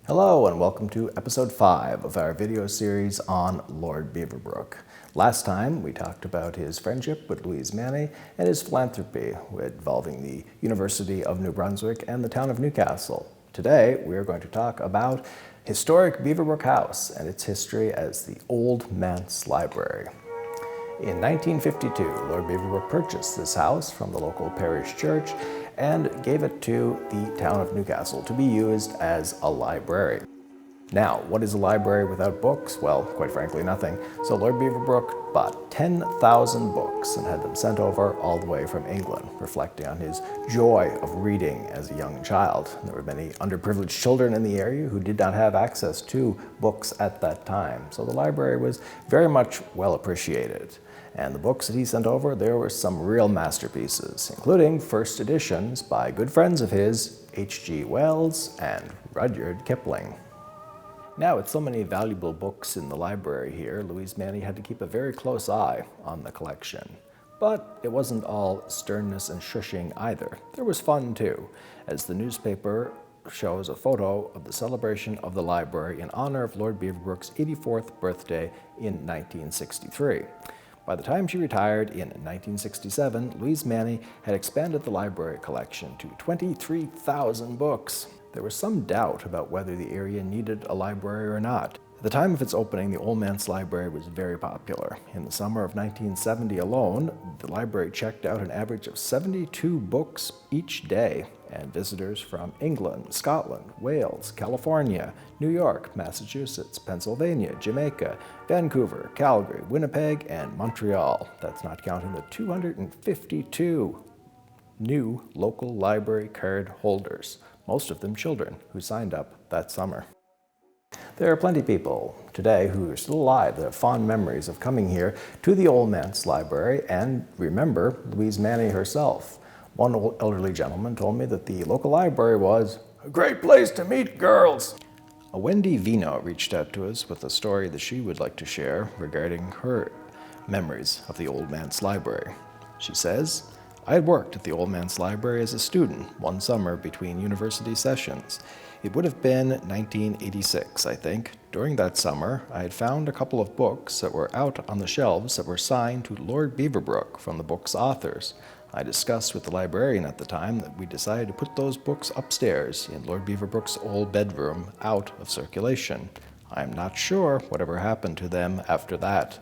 Hello and welcome to episode 5 of our video series on Lord Beaverbrook. Last time we talked about his friendship with Louise Manny and his philanthropy involving the University of New Brunswick and the town of Newcastle. Today we are going to talk about historic Beaverbrook House and its history as the Old Manse Library. In 1952, Lord Beaverbrook purchased this house from the local parish church and gave it to the town of Newcastle to be used as a library. Now, what is a library without books? Well, quite frankly, nothing. So Lord Beaverbrook bought 10,000 books and had them sent over all the way from England, reflecting on his joy of reading as a young child. There were many underprivileged children in the area who did not have access to books at that time. So the library was very much well appreciated. And the books that he sent over, there were some real masterpieces, including first editions by good friends of his, H.G. Wells and Rudyard Kipling. Now, with so many valuable books in the library here, Louise Manny had to keep a very close eye on the collection. But it wasn't all sternness and shushing either. There was fun too, as the newspaper shows a photo of the celebration of the library in honor of Lord Beaverbrook's 84th birthday in 1963. By the time she retired in 1967, Louise Manny had expanded the library collection to 23,000 books. There was some doubt about whether the area needed a library or not. At the time of its opening, the Old Manse Library was very popular. In the summer of 1970 alone, the library checked out an average of 72 books each day, and visitors from England, Scotland, Wales, California, New York, Massachusetts, Pennsylvania, Jamaica, Vancouver, Calgary, Winnipeg, and Montreal. That's not counting the 252 new local library card holders, most of them children, who signed up that summer. There are plenty of people today who are still alive that have fond memories of coming here to the Old Manse Library and remember Louise Manny herself. One elderly gentleman told me that the local library was a great place to meet girls. A Wendy Vino reached out to us with a story that she would like to share regarding her memories of the Old Manse Library. She says, I had worked at the Old Manse Library as a student one summer between university sessions. It would have been 1986, I think. During that summer, I had found a couple of books that were out on the shelves that were signed to Lord Beaverbrook from the book's authors. I discussed with the librarian at the time that we decided to put those books upstairs in Lord Beaverbrook's old bedroom out of circulation. I am not sure whatever happened to them after that.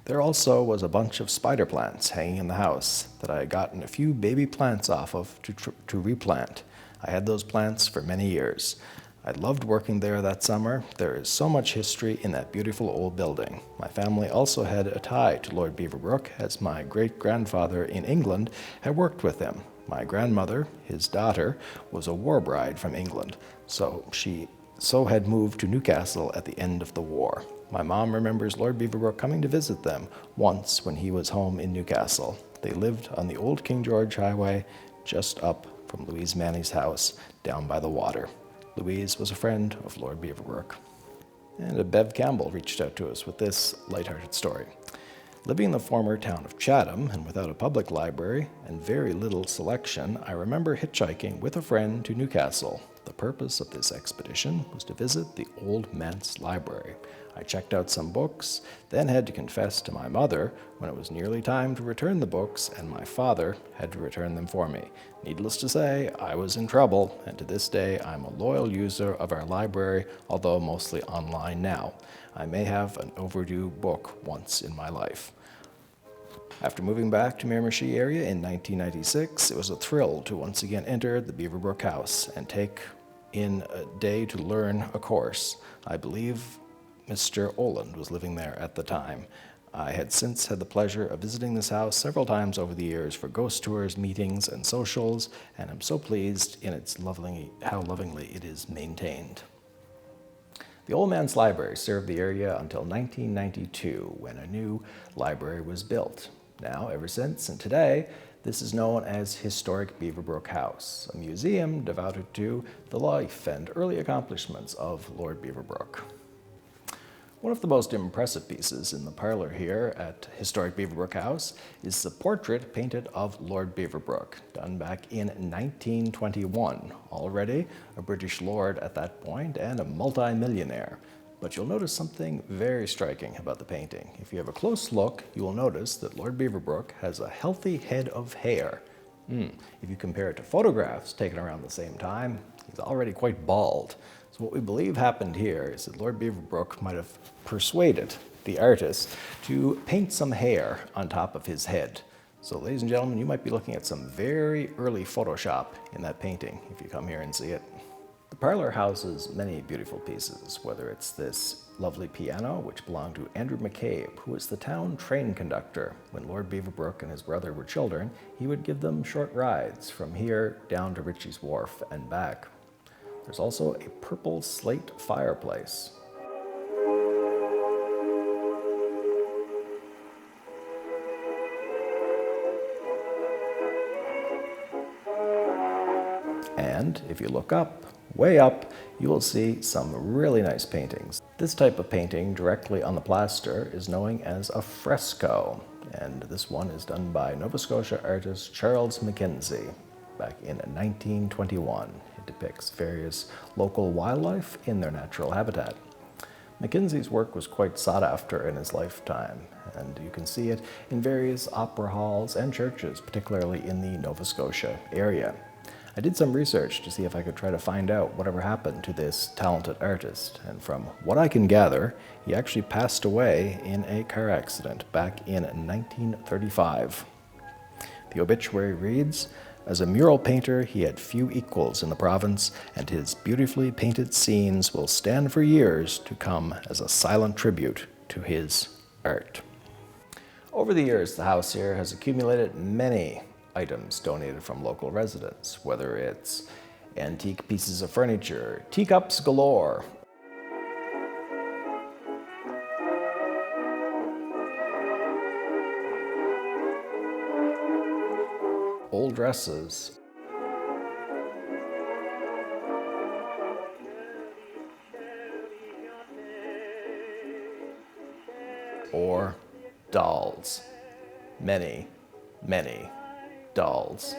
There also was a bunch of spider plants hanging in the house that I had gotten a few baby plants off of to replant. I had those plants for many years. I loved working there that summer. There is so much history in that beautiful old building. My family also had a tie to Lord Beaverbrook, as my great-grandfather in England had worked with him. My grandmother, his daughter, was a war bride from England, so she had moved to Newcastle at the end of the war. My mom remembers Lord Beaverbrook coming to visit them once when he was home in Newcastle. They lived on the old King George Highway, just up from Louise Manny's house down by the water. Louise was a friend of Lord Beaverbrook. And Bev Campbell reached out to us with this lighthearted story. Living in the former town of Chatham and without a public library and very little selection, I remember hitchhiking with a friend to Newcastle. The purpose of this expedition was to visit the Old Manse Library. I checked out some books, then had to confess to my mother when it was nearly time to return the books, and my father had to return them for me. Needless to say, I was in trouble, and to this day I'm a loyal user of our library, although mostly online now. I may have an overdue book once in my life. After moving back to Miramichi area in 1996, it was a thrill to once again enter the Beaverbrook House and take in a day to learn a course. I believe Mr. Oland was living there at the time. I had since had the pleasure of visiting this house several times over the years for ghost tours, meetings, and socials, and I'm so pleased in how lovingly it is maintained. The Old Manse Library served the area until 1992, when a new library was built. Now, ever since, and today, this is known as Historic Beaverbrook House, a museum devoted to the life and early accomplishments of Lord Beaverbrook. One of the most impressive pieces in the parlor here at historic Beaverbrook House is the portrait painted of Lord Beaverbrook, done back in 1921. Already a British lord at that point and a multi-millionaire. But you'll notice something very striking about the painting. If you have a close look, you will notice that Lord Beaverbrook has a healthy head of hair. If you compare it to photographs taken around the same time, he's already quite bald. So what we believe happened here is that Lord Beaverbrook might have persuaded the artist to paint some hair on top of his head. So ladies and gentlemen, you might be looking at some very early Photoshop in that painting if you come here and see it. The parlor houses many beautiful pieces, whether it's this lovely piano, which belonged to Andrew McCabe, who was the town train conductor. When Lord Beaverbrook and his brother were children, he would give them short rides from here down to Ritchie's Wharf and back. There's also a purple slate fireplace. And if you look up, way up, you will see some really nice paintings. This type of painting directly on the plaster is known as a fresco, and this one is done by Nova Scotia artist Charles Mackenzie back in 1921. It depicts various local wildlife in their natural habitat. Mackenzie's work was quite sought after in his lifetime, and you can see it in various opera halls and churches, particularly in the Nova Scotia area. I did some research to see if I could try to find out whatever happened to this talented artist, and from what I can gather, he actually passed away in a car accident back in 1935. The obituary reads, "As a mural painter, he had few equals in the province, and his beautifully painted scenes will stand for years to come as a silent tribute to his art." Over the years, the house here has accumulated many items donated from local residents, whether it's antique pieces of furniture, teacups galore, old dresses, or dolls. Many, many dolls.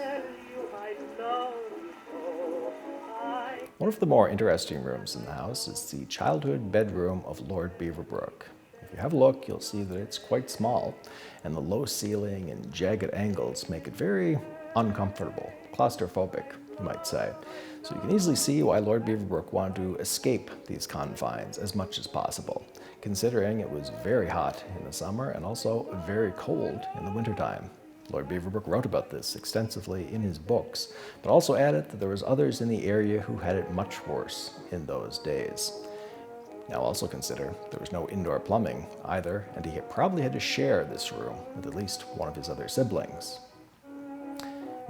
One of the more interesting rooms in the house is the childhood bedroom of Lord Beaverbrook. If you have a look, you'll see that it's quite small, and the low ceiling and jagged angles make it very uncomfortable, claustrophobic, you might say. So you can easily see why Lord Beaverbrook wanted to escape these confines as much as possible, considering it was very hot in the summer and also very cold in the wintertime. Lord Beaverbrook wrote about this extensively in his books, but also added that there was others in the area who had it much worse in those days. Now also consider there was no indoor plumbing either, and he probably had to share this room with at least one of his other siblings.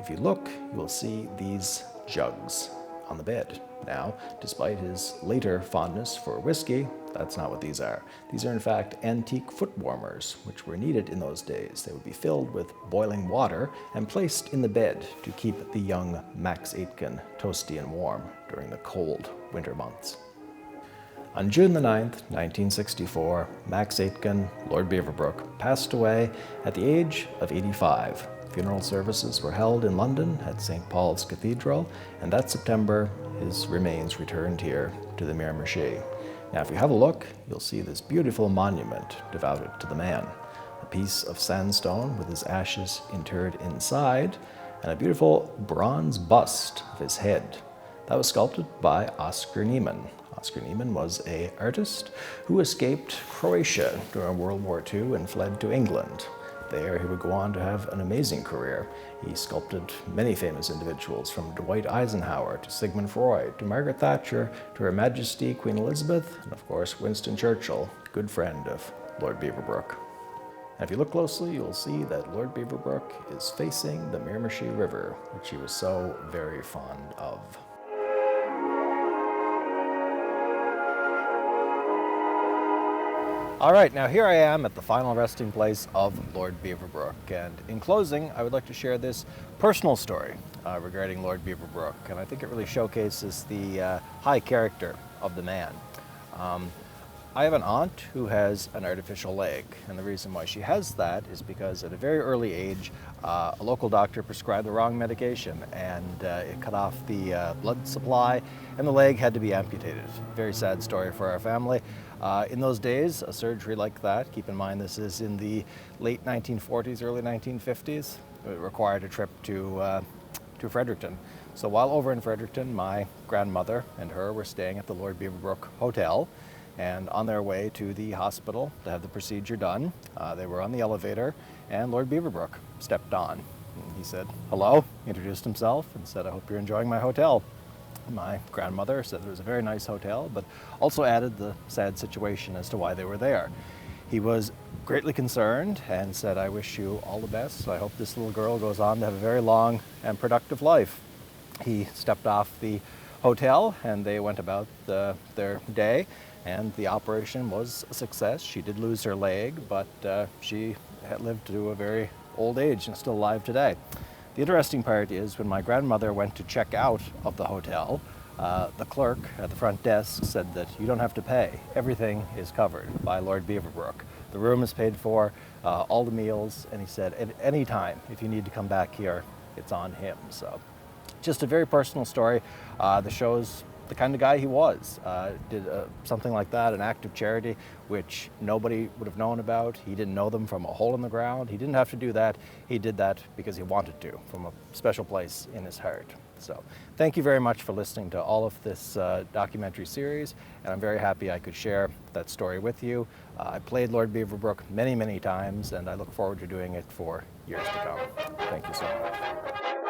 If you look, you will see these jugs on the bed. Now, despite his later fondness for whiskey, that's not what these are. These are in fact antique foot warmers, which were needed in those days. They would be filled with boiling water and placed in the bed to keep the young Max Aitken toasty and warm during the cold winter months. On June the 9th, 1964, Max Aitken, Lord Beaverbrook, passed away at the age of 85. Funeral services were held in London at St. Paul's Cathedral, and that September, his remains returned here to the Miramichi. Now, if you have a look, you'll see this beautiful monument devoted to the man. A piece of sandstone with his ashes interred inside, and a beautiful bronze bust of his head. That was sculpted by Oscar Niemann. Oscar Niemann was an artist who escaped Croatia during World War II and fled to England. There, he would go on to have an amazing career. He sculpted many famous individuals, from Dwight Eisenhower to Sigmund Freud to Margaret Thatcher to Her Majesty Queen Elizabeth, and of course Winston Churchill, good friend of Lord Beaverbrook. And if you look closely, you'll see that Lord Beaverbrook is facing the Miramichi River, which he was so very fond of. All right, now here I am at the final resting place of Lord Beaverbrook, and in closing, I would like to share this personal story regarding Lord Beaverbrook, and I think it really showcases the high character of the man. I have an aunt who has an artificial leg, and the reason why she has that is because at a very early age, a local doctor prescribed the wrong medication, and it cut off the blood supply, and the leg had to be amputated. Very sad story for our family. In those days, a surgery like that, keep in mind this is in the late 1940s, early 1950s, it required a trip to Fredericton. So while over in Fredericton, my grandmother and her were staying at the Lord Beaverbrook Hotel, and on their way to the hospital to have the procedure done, they were on the elevator, and Lord Beaverbrook stepped on. And he said, "Hello," introduced himself, and said, "I hope you're enjoying my hotel." My grandmother said it was a very nice hotel, but also added the sad situation as to why they were there. He was greatly concerned and said, "I wish you all the best. I hope this little girl goes on to have a very long and productive life." He stepped off the hotel, and they went about their day, and the operation was a success. She did lose her leg, but she had lived to a very old age and is still alive today. The interesting part is when my grandmother went to check out of the hotel, the clerk at the front desk said that you don't have to pay. Everything is covered by Lord Beaverbrook. The room is paid for, all the meals, and he said at any time, if you need to come back here, it's on him. So just a very personal story that shows the kind of guy he was. Did something like that, an act of charity, which nobody would have known about. He didn't know them from a hole in the ground. He didn't have to do that. He did that because he wanted to, from a special place in his heart. So thank you very much for listening to all of this documentary series, and I'm very happy I could share that story with you. I played Lord Beaverbrook many, many times, and I look forward to doing it for years to come. Thank you so much.